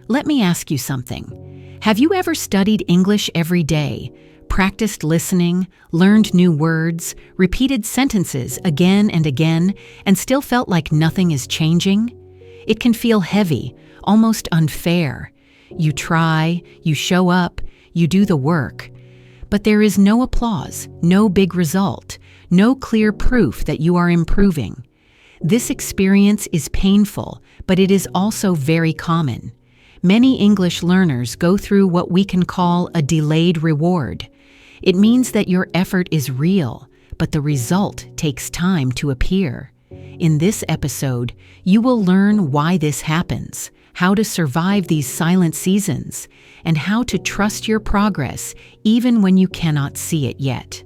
Let me ask you something. Have you ever studied English every day, practiced listening, learned new words, repeated sentences again and again, and still felt like nothing is changing? It can feel heavy, almost unfair. You try, you show up, you do the work. But there is no applause, no big result, no clear proof that you are improving. This experience is painful, but it is also very common. Many English learners go through what we can call a delayed reward. It means that your effort is real, but the result takes time to appear. In this episode, you will learn why this happens, how to survive these silent seasons, and how to trust your progress even when you cannot see it yet.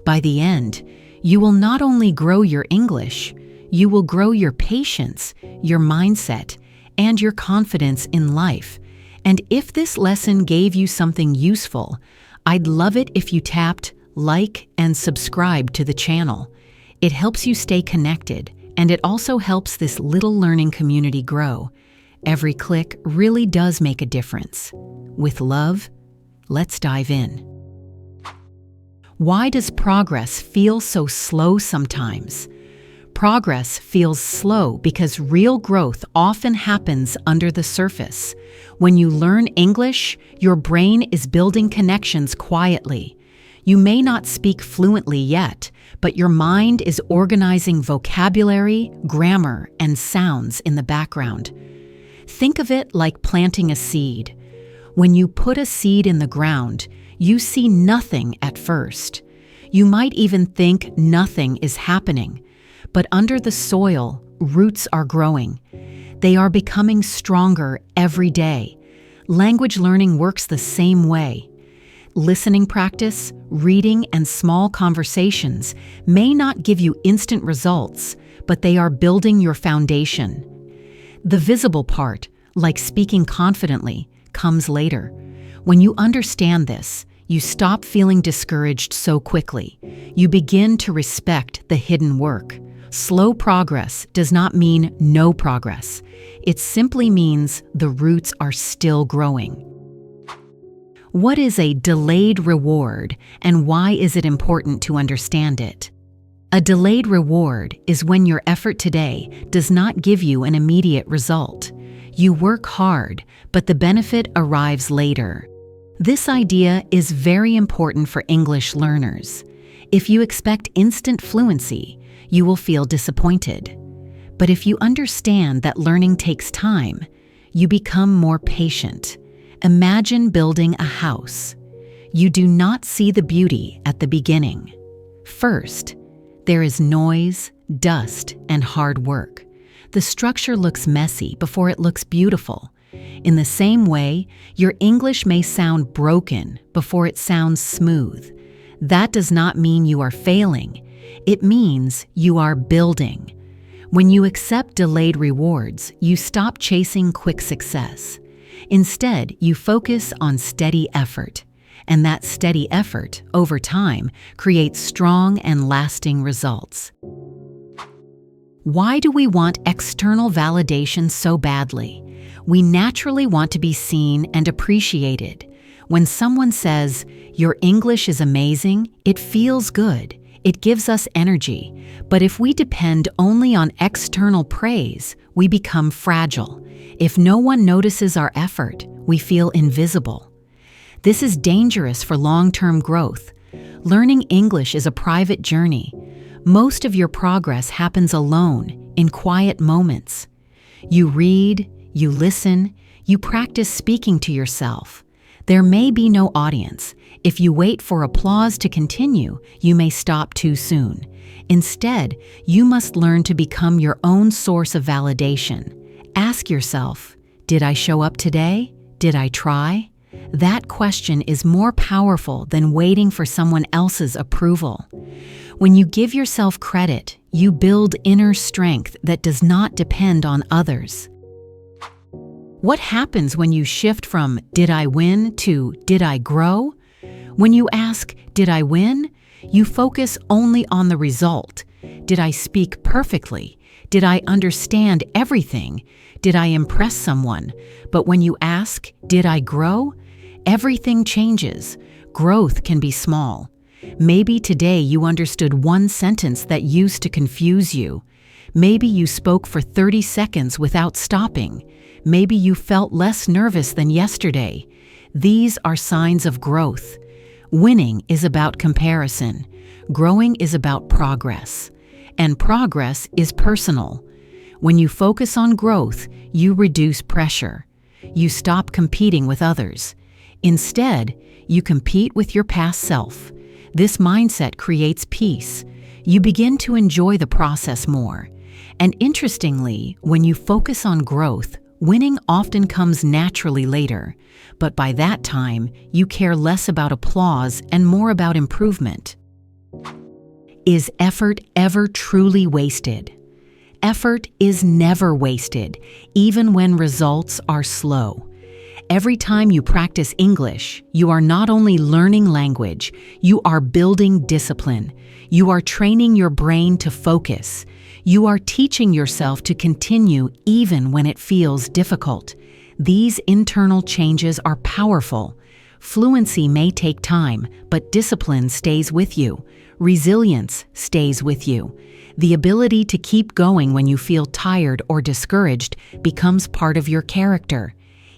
By the end, you will not only grow your English, you will grow your patience, your mindset, and your confidence in life. And if this lesson gave you something useful, I'd love it if you tapped like and subscribe to the channel. It helps you stay connected, and it also helps this little learning community grow. Every click really does make a difference. With love, let's dive in. Why does progress feel so slow sometimes? Progress feels slow because real growth often happens under the surface. When you learn English, your brain is building connections quietly. You may not speak fluently yet, but your mind is organizing vocabulary, grammar, and sounds in the background. Think of it like planting a seed. When you put a seed in the ground, you see nothing at first. You might even think nothing is happening. But under the soil, roots are growing. They are becoming stronger every day. Language learning works the same way. Listening practice, reading, and small conversations may not give you instant results, but they are building your foundation. The visible part, like speaking confidently, comes later. When you understand this, you stop feeling discouraged so quickly. You begin to respect the hidden work. Slow progress does not mean no progress. It simply means the roots are still growing. What is a delayed reward, and why is it important to understand it? A delayed reward is when your effort today does not give you an immediate result. You work hard, but the benefit arrives later. This idea is very important for English learners. If you expect instant fluency, you will feel disappointed. But if you understand that learning takes time, you become more patient. Imagine building a house. You do not see the beauty at the beginning. First, there is noise, dust, and hard work. The structure looks messy before it looks beautiful. In the same way, your English may sound broken before it sounds smooth. That does not mean you are failing. It means you are building. When you accept delayed rewards, you stop chasing quick success. Instead, you focus on steady effort. And that steady effort, over time, creates strong and lasting results. Why do we want external validation so badly? We naturally want to be seen and appreciated. When someone says, "Your English is amazing," it feels good. It gives us energy. But if we depend only on external praise, we become fragile. If no one notices our effort, we feel invisible. This is dangerous for long-term growth. Learning English is a private journey. Most of your progress happens alone, in quiet moments. You read, you listen, you practice speaking to yourself. There may be no audience. If you wait for applause to continue, you may stop too soon. Instead, you must learn to become your own source of validation. Ask yourself, did I show up today? Did I try? That question is more powerful than waiting for someone else's approval. When you give yourself credit, you build inner strength that does not depend on others. What happens when you shift from "did I win" to "did I grow"? When you ask, "did I win?" You focus only on the result. Did I speak perfectly? Did I understand everything? Did I impress someone? But when you ask, did I grow? Everything changes. Growth can be small. Maybe today you understood one sentence that used to confuse you. Maybe you spoke for 30 seconds without stopping. Maybe you felt less nervous than yesterday. These are signs of growth. Winning is about comparison. Growing is about progress. And progress is personal. When you focus on growth, you reduce pressure. You stop competing with others. Instead, you compete with your past self. This mindset creates peace. You begin to enjoy the process more. And interestingly, when you focus on growth, winning often comes naturally later. But by that time, you care less about applause and more about improvement. Is effort ever truly wasted? Effort is never wasted, even when results are slow. Every time you practice English, you are not only learning language, you are building discipline. You are training your brain to focus. You are teaching yourself to continue even when it feels difficult. These internal changes are powerful. Fluency may take time, but discipline stays with you. Resilience stays with you. The ability to keep going when you feel tired or discouraged becomes part of your character.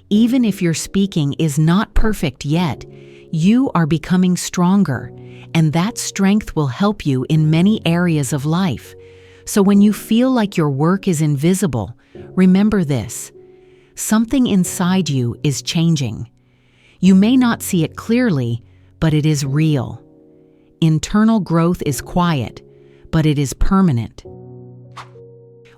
Even if your speaking is not perfect yet, you are becoming stronger, and that strength will help you in many areas of life. So when you feel like your work is invisible, remember this: something inside you is changing. You may not see it clearly, but it is real. Internal growth is quiet, but it is permanent.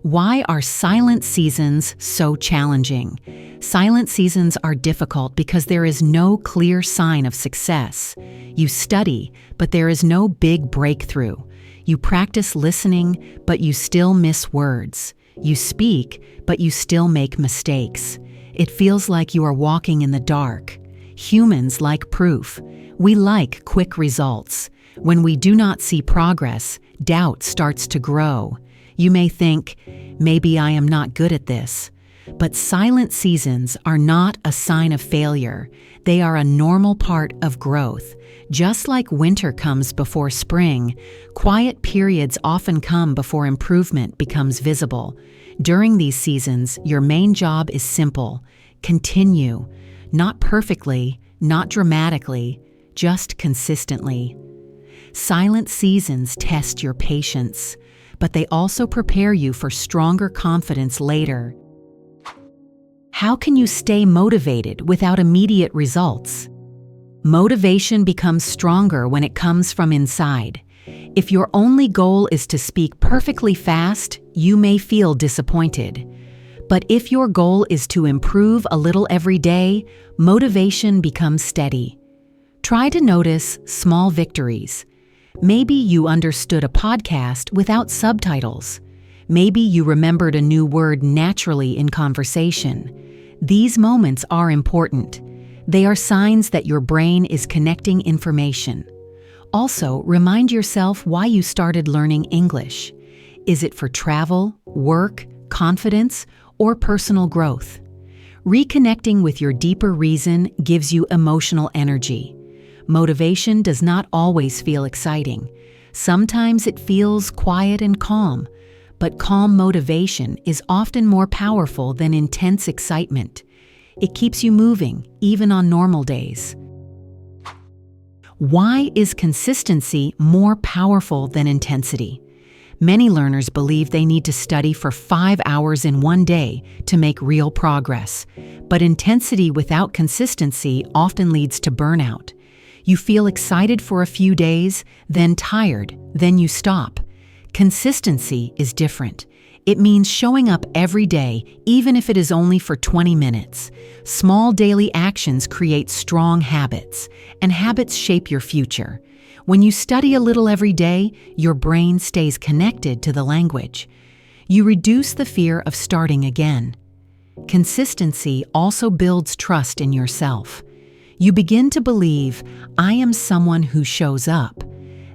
Why are silent seasons so challenging? Silent seasons are difficult because there is no clear sign of success. You study, but there is no big breakthrough. You practice listening, but you still miss words. You speak, but you still make mistakes. It feels like you are walking in the dark. Humans like proof. We like quick results. When we do not see progress, doubt starts to grow. You may think, maybe I am not good at this. But silent seasons are not a sign of failure. They are a normal part of growth. Just like winter comes before spring, quiet periods often come before improvement becomes visible. During these seasons, your main job is simple: continue. Not perfectly, not dramatically, just consistently. Silent seasons test your patience, but they also prepare you for stronger confidence later. How can you stay motivated without immediate results? Motivation becomes stronger when it comes from inside. If your only goal is to speak perfectly fast, you may feel disappointed. But if your goal is to improve a little every day, motivation becomes steady. Try to notice small victories. Maybe you understood a podcast without subtitles. Maybe you remembered a new word naturally in conversation. These moments are important. They are signs that your brain is connecting information. Also, remind yourself why you started learning English. Is it for travel, work, confidence, or personal growth? Reconnecting with your deeper reason gives you emotional energy. Motivation does not always feel exciting. Sometimes it feels quiet and calm, but calm motivation is often more powerful than intense excitement. It keeps you moving, even on normal days. Why is consistency more powerful than intensity? Many learners believe they need to study for 5 hours in one day to make real progress, but intensity without consistency often leads to burnout. You feel excited for a few days, then tired, then you stop. Consistency is different. It means showing up every day, even if it is only for 20 minutes. Small daily actions create strong habits, and habits shape your future. When you study a little every day, your brain stays connected to the language. You reduce the fear of starting again. Consistency also builds trust in yourself. You begin to believe, I am someone who shows up.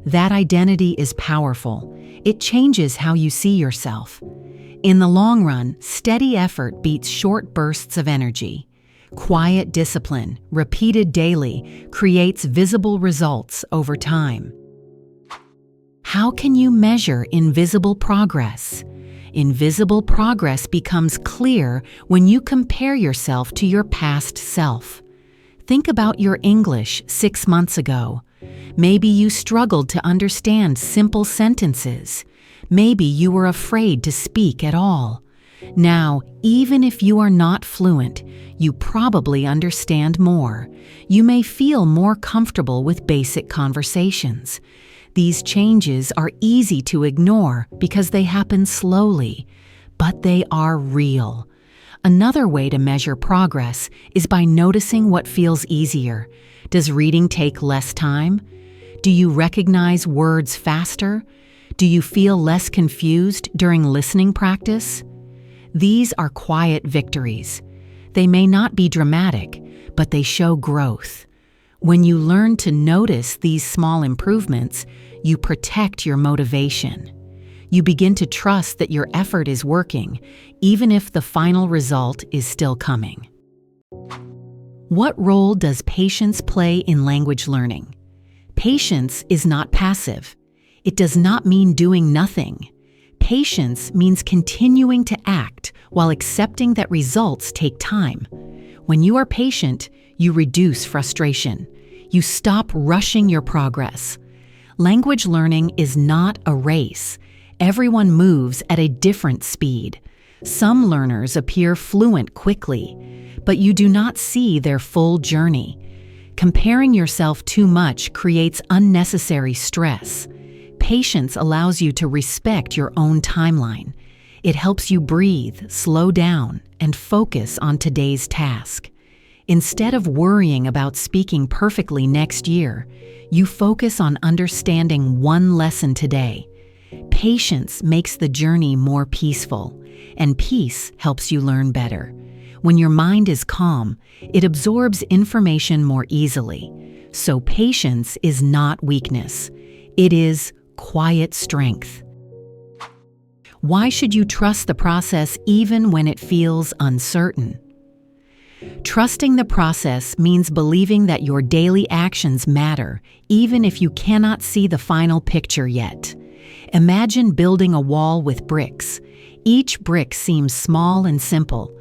That identity is powerful. It changes how you see yourself. In the long run, steady effort beats short bursts of energy. Quiet discipline, repeated daily, creates visible results over time. How can you measure invisible progress? Invisible progress becomes clear when you compare yourself to your past self. Think about your English 6 months ago. Maybe you struggled to understand simple sentences. Maybe you were afraid to speak at all. Now, even if you are not fluent, you probably understand more. You may feel more comfortable with basic conversations. These changes are easy to ignore because they happen slowly, but they are real. Another way to measure progress is by noticing what feels easier. Does reading take less time? Do you recognize words faster? Do you feel less confused during listening practice? These are quiet victories. They may not be dramatic, but they show growth. When you learn to notice these small improvements, you protect your motivation. You begin to trust that your effort is working, even if the final result is still coming. What role does patience play in language learning? Patience is not passive. It does not mean doing nothing. Patience means continuing to act while accepting that results take time. When you are patient, you reduce frustration. You stop rushing your progress. Language learning is not a race. Everyone moves at a different speed. Some learners appear fluent quickly, but you do not see their full journey. Comparing yourself too much creates unnecessary stress. Patience allows you to respect your own timeline. It helps you breathe, slow down, and focus on today's task. Instead of worrying about speaking perfectly next year, you focus on understanding one lesson today. Patience makes the journey more peaceful, and peace helps you learn better. When your mind is calm, it absorbs information more easily. So patience is not weakness. It is quiet strength. Why should you trust the process even when it feels uncertain? Trusting the process means believing that your daily actions matter, even if you cannot see the final picture yet. Imagine building a wall with bricks. Each brick seems small and simple,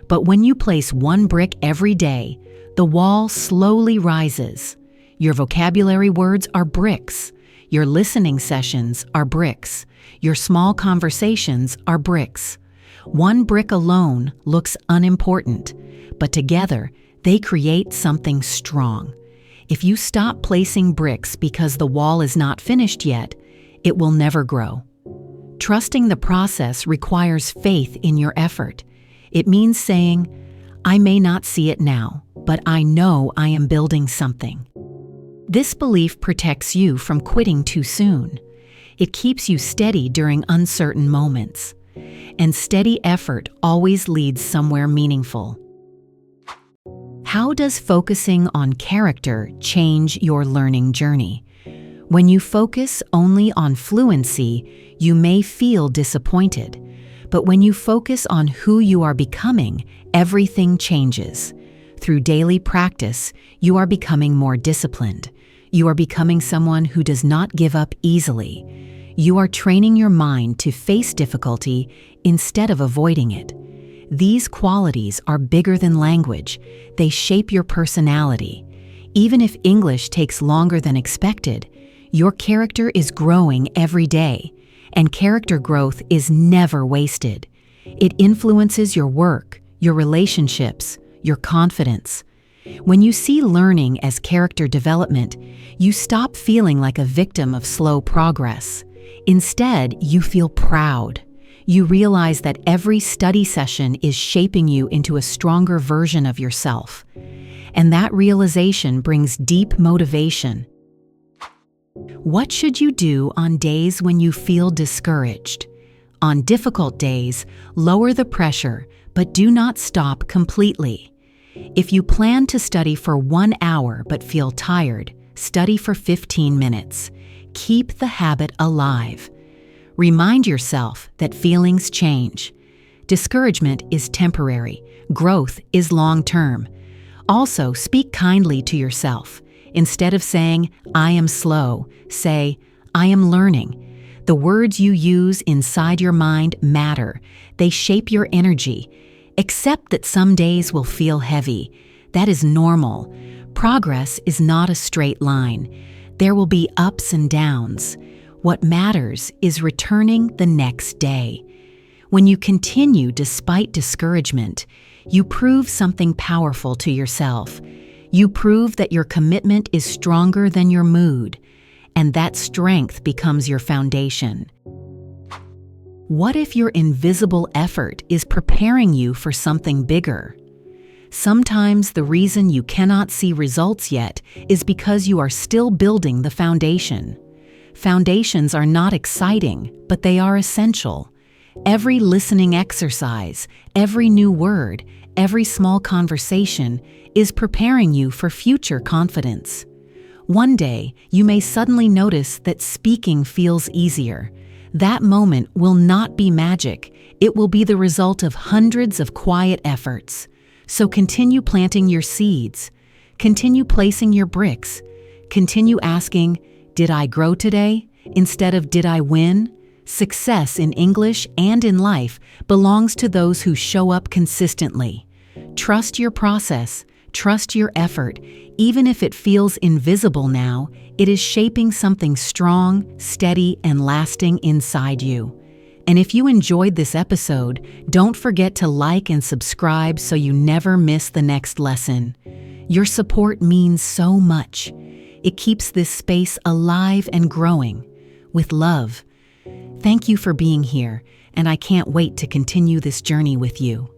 but when you place one brick every day, the wall slowly rises. Your vocabulary words are bricks. Your listening sessions are bricks. Your small conversations are bricks. One brick alone looks unimportant, but together they create something strong. If you stop placing bricks because the wall is not finished yet, it will never grow. Trusting the process requires faith in your effort. It means saying, I may not see it now, but I know I am building something. This belief protects you from quitting too soon. It keeps you steady during uncertain moments. And steady effort always leads somewhere meaningful. How does focusing on character change your learning journey? When you focus only on fluency, you may feel disappointed. But when you focus on who you are becoming, everything changes. Through daily practice, you are becoming more disciplined. You are becoming someone who does not give up easily. You are training your mind to face difficulty instead of avoiding it. These qualities are bigger than language. They shape your personality. Even if English takes longer than expected, your character is growing every day, and character growth is never wasted. It influences your work, your relationships, your confidence. When you see learning as character development, you stop feeling like a victim of slow progress. Instead, you feel proud. You realize that every study session is shaping you into a stronger version of yourself. And that realization brings deep motivation. What should you do on days when you feel discouraged? On difficult days, lower the pressure, but do not stop completely. If you plan to study for 1 hour but feel tired, Study for 15 minutes. Keep the habit alive. Remind yourself that feelings change. Discouragement is temporary. Growth is long-term. Also, speak kindly to yourself. Instead of saying, "I am slow," say, "I am learning." The words you use inside your mind matter. They shape your energy. Accept that some days will feel heavy. That is normal. Progress is not a straight line. There will be ups and downs. What matters is returning the next day. When you continue despite discouragement, you prove something powerful to yourself. You prove that your commitment is stronger than your mood, and that strength becomes your foundation. What if your invisible effort is preparing you for something bigger? Sometimes the reason you cannot see results yet is because you are still building the foundation. Foundations are not exciting, but they are essential. Every listening exercise, every new word, every small conversation is preparing you for future confidence. One day, you may suddenly notice that speaking feels easier. That moment will not be magic. It will be the result of hundreds of quiet efforts. So continue planting your seeds. Continue placing your bricks. Continue asking, "Did I grow today?" instead of "Did I win?" Success in English and in life belongs to those who show up consistently. Trust your process. Trust your effort. Even if it feels invisible now, it is shaping something strong, steady, and lasting inside you. And if you enjoyed this episode, don't forget to like and subscribe so you never miss the next lesson. Your support means so much. It keeps this space alive and growing. With love. Thank you for being here, and I can't wait to continue this journey with you.